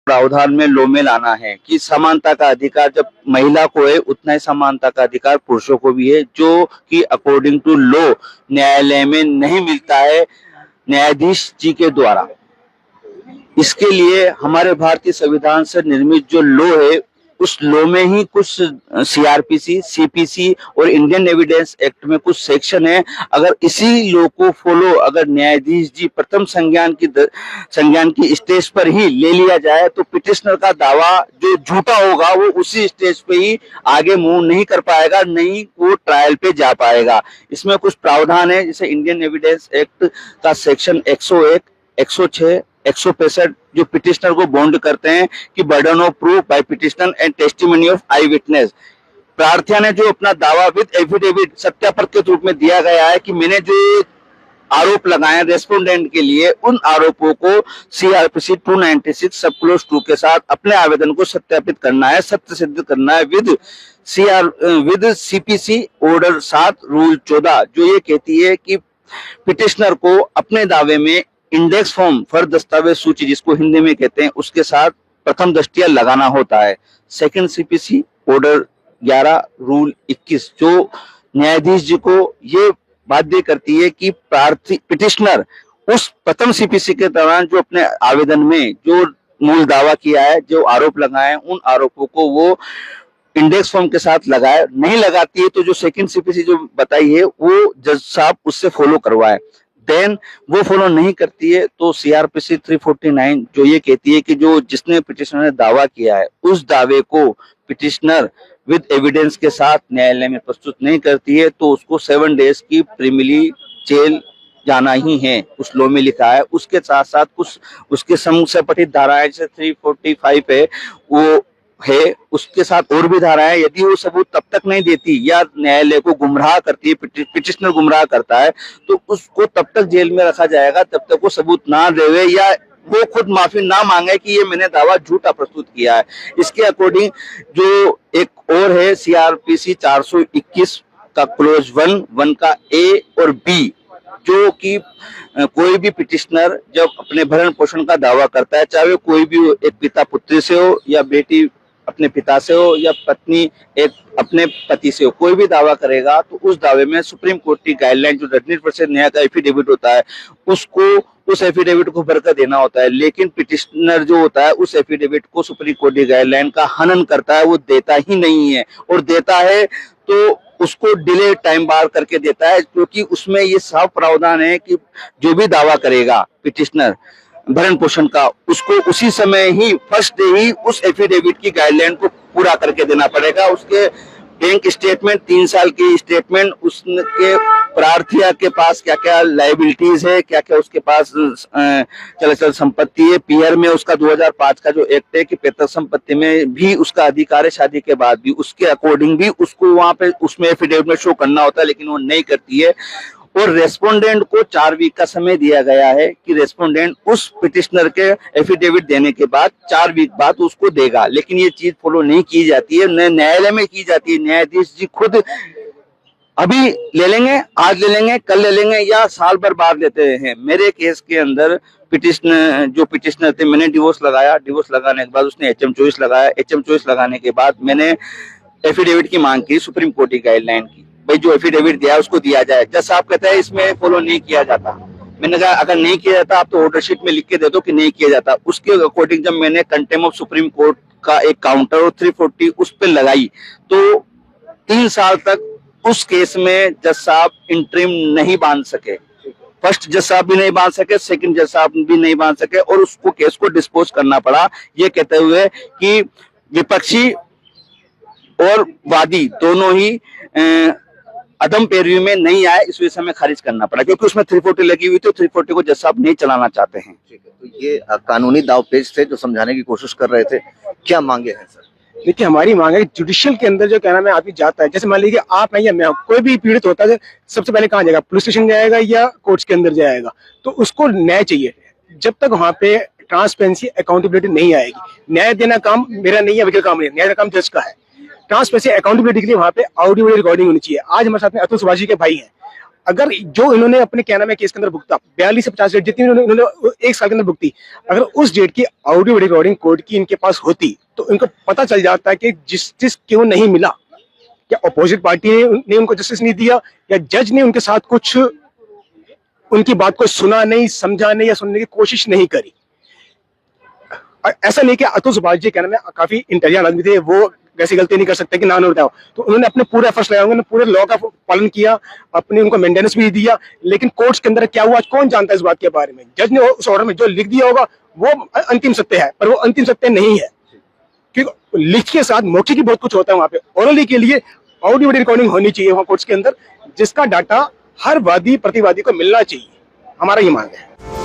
प्रावधान में लॉ में लाना है कि समानता का अधिकार जब महिला को है उतना ही समानता का अधिकार पुरुषों को भी है, जो कि अकॉर्डिंग टू लॉ न्यायालय में नहीं मिलता है न्यायाधीश जी के द्वारा। इसके लिए हमारे भारतीय संविधान से निर्मित जो लॉ है उस लॉ में ही कुछ सीआरपीसी, सीपीसी और इंडियन एविडेंस एक्ट में कुछ सेक्शन है। अगर इसी लॉ को फॉलो अगर न्यायाधीश जी प्रथम संज्ञान की स्टेज पर ही ले लिया जाए तो पिटिशनर का दावा जो झूठा होगा वो उसी स्टेज पे ही आगे मूव नहीं कर पाएगा, नहीं वो ट्रायल पे जा पाएगा। इसमें कुछ प्रावधान है, जैसे इंडियन एविडेंस एक्ट का सेक्शन 101, 106, 165 जो पिटिशनर को बॉन्ड करते हैं कि burden of proof by petitioner and testimony of eyewitness. Prarthana ने जो अपना दावा विद एफिडेविट सत्यापन के रूप में दिया गया है कि मैंने जो आरोप लगाए रेस्पोंडेंट के लिए उन आरोपों को सीआरपीसी 296 सब क्लोज 2 के साथ अपने आवेदन को सत्यापित करना है, सत्य सिद्ध करना है विद सीपीसी ऑर्डर 7 रूल 14 जो ये कहती है कि पिटिशनर को अपने दावे में इंडेक्स फॉर्म फर दस्तावेज सूची जिसको हिंदी में कहते हैं उसके साथ प्रथम दृष्टिया लगाना होता है। सेकंड सीपीसी ऑर्डर 11 रूल 21 जो न्यायाधीश जी को ये बाध्य करती है कि पिटिशनर उस प्रथम सीपीसी के दौरान जो अपने आवेदन में जो मूल दावा किया है, जो आरोप लगाए उन आरोपों को वो इंडेक्स फॉर्म के साथ लगाए। नहीं लगाती है तो जो सेकंड सीपीसी जो बताई है वो जज साहब उससे फॉलो करवाए। देन वो फॉलो नहीं करती है तो सीआरपीसी 349 जो ये कहती है कि जो जिसने पिटिशनर ने दावा किया है उस दावे को पिटिशनर विद एविडेंस के साथ न्यायालय में प्रस्तुत नहीं करती है तो उसको 7 डेज की प्रिमिली जेल जाना ही है, उस लॉ में लिखा है। उसके साथ साथ कुछ उसके संपठित धाराएं जैसे 345 है वो है, उसके साथ और भी धाराएं, यदि वो सबूत तब तक नहीं देती या न्यायालय को गुमराह करती है, पिटिशनर गुमराह करता है तो उसको तब तक जेल में रखा जाएगा तब तक वो सबूत ना देवे या वो खुद माफी ना मांगे कि ये मैंने दावा झूठा प्रस्तुत किया है। इसके अकॉर्डिंग जो एक और है सीआरपीसी 421 का क्लोज 1 का ए और बी जो कि कोई भी पिटिशनर जब अपने भरण पोषण का दावा करता है, चाहे कोई भी एक पिता पुत्री से हो या बेटी अपने पिता से हो या पत्नी एक अपने पति से हो, कोई भी दावा करेगा तो उस दावे में सुप्रीम कोर्ट की गाइडलाइन जो 18% न्याय का एफिडेविट होता है उसको उस एफिडेविट को भरकर देना होता है। लेकिन पिटिशनर जो होता है उस एफिडेविट को सुप्रीम कोर्ट की गाइडलाइन का हनन करता है, वो देता ही नहीं है और देता है तो उसको डिले टाइम बार करके देता है, क्योंकि उसमें ये साफ प्रावधान है कि जो भी दावा करेगा पिटिशनर भरण पोषण का उसको उसी समय ही फर्स्ट डे ही उस एफिडेविट की गाइडलाइन को पूरा करके देना पड़ेगा। उसके बैंक स्टेटमेंट 3 साल की स्टेटमेंट, उसके प्रार्थिया के पास क्या क्या लाइबिलिटीज है, क्या क्या उसके पास चल अचल संपत्ति है, पीआर में उसका 2005 का जो एक्ट है कि पैतृक संपत्ति में भी उसका अधिकार है शादी के बाद भी, उसके अकॉर्डिंग भी उसको वहां पे उसमें एफिडेविट में शो करना होता है, लेकिन वो नहीं करती है। और रेस्पोंडेंट को 4 वीक का समय दिया गया है कि रेस्पोंडेंट उस पिटिशनर के एफिडेविट देने के बाद 4 वीक बाद उसको देगा, लेकिन ये चीज फॉलो नहीं की जाती है, न न्यायालय में की जाती है। न्यायाधीश जी खुद अभी ले लेंगे, आज ले लेंगे, कल ले लेंगे या साल भर बाद लेते हैं। मेरे केस के अंदर पिटिशनर थे, मैंने डिवोर्स लगाया, डिवोर्स लगाने के बाद उसने HM चॉइस लगाया, HM चॉइस लगाने के बाद मैंने एफिडेविट की मांग की सुप्रीम कोर्ट की गाइडलाइन की, भाई जो एफिडेविट दिया उसको दिया जाए। जज साहब कहता है इसमें फॉलो नहीं किया जाता। मैंने कहा अगर नहीं किया जाता आप तो ऑर्डर शीट में लिख के दे दो कि नहीं किया जाता। उसके अकॉर्डिंग जब मैंने कंटेम्प्ट ऑफ सुप्रीम कोर्ट का एक काउंटर और 340 उस पर लगाई तो 3 साल तक उस केस में जज साहब इंटरिम नहीं बांध सके। फर्स्ट जज साहब भी नहीं बांध सके, सेकंड जज साहब भी नहीं बांध सके और उसको केस को डिस्पोज करना पड़ा, ये कहते हुए कि विपक्षी और वादी दोनों ही अदम पैरवी में नहीं आए, इस वजह से हमें खारिज करना पड़ा क्योंकि उसमें 340 लगी हुई थी। 340 को जज साहब नहीं चलाना चाहते हैं। ठीक है, तो ये कानूनी दावपेच थे जो समझाने की कोशिश कर रहे थे। क्या मांगे हैं सर? देखिए हमारी मांग है जुडिशियल के अंदर जो कहना है आदमी जाता है, जैसे मान लीजिए आप हैं या मैं, कोई भी पीड़ित होता है सबसे पहले कहाँ जाएगा, पुलिस स्टेशन जाएगा या कोर्ट्स के अंदर जाएगा, तो उसको न्याय चाहिए। जब तक वहाँ पे ट्रांसपेरेंसी अकाउंटेबिलिटी नहीं आएगी, न्याय देना काम मेरा नहीं है, वकील काम नहीं, न्याय का काम जज का है। ट्रांसपेरेंसी अकाउंटेबिलिटी के लिए वहाँ पे ऑडियो वीडियो रिकॉर्डिंग होनी चाहिए। आज हमारे साथ में अतुल सुभाष जी के भाई हैं, अगर जो इन्होंने अपने क्या नाम है केस के अंदर भुगता 42 से 50 डेट जितनी इन्होंने एक साल के अंदर भुगती, अगर उस डेट की ऑडियो रिकॉर्डिंग कोर्ट की इनके पास होती तो इनको पता चल जाता है कि जस्टिस क्यों नहीं मिला। क्या अपोजिट पार्टी ने उनको जस्टिस नहीं दिया, या जज ने उनके साथ कुछ उनकी बात को सुना नहीं, समझा नहीं, या सुनने की कोशिश नहीं करी। ऐसा नहीं कि अतुल सुभाष जी क्या नाम है काफी इंटेलिजेंट आदमी थे, वो ऐसी गलती नहीं कर सकते कि ना बताओ, तो उन्होंने अपने पूरे एफर्ट्स लगाए, उन्होंने पूरे लॉ का पालन किया, अपने उनको मेंटेनेंस भी दिया। लेकिन कोर्ट्स के अंदर क्या हुआ आज कौन जानता है इस बात के बारे में। जज ने उस ऑर्डर में जो लिख दिया होगा वो अंतिम सत्य है, पर वो अंतिम सत्य नहीं है, क्योंकि लिख के साथ मौखिक की बहुत कुछ होता है वहां पे। ओरली के लिए ऑडियो रिकॉर्डिंग होनी चाहिए वहां कोर्ट्स के अंदर, जिसका डाटा हर वादी प्रतिवादी को मिलना चाहिए, हमारा ये मांग है।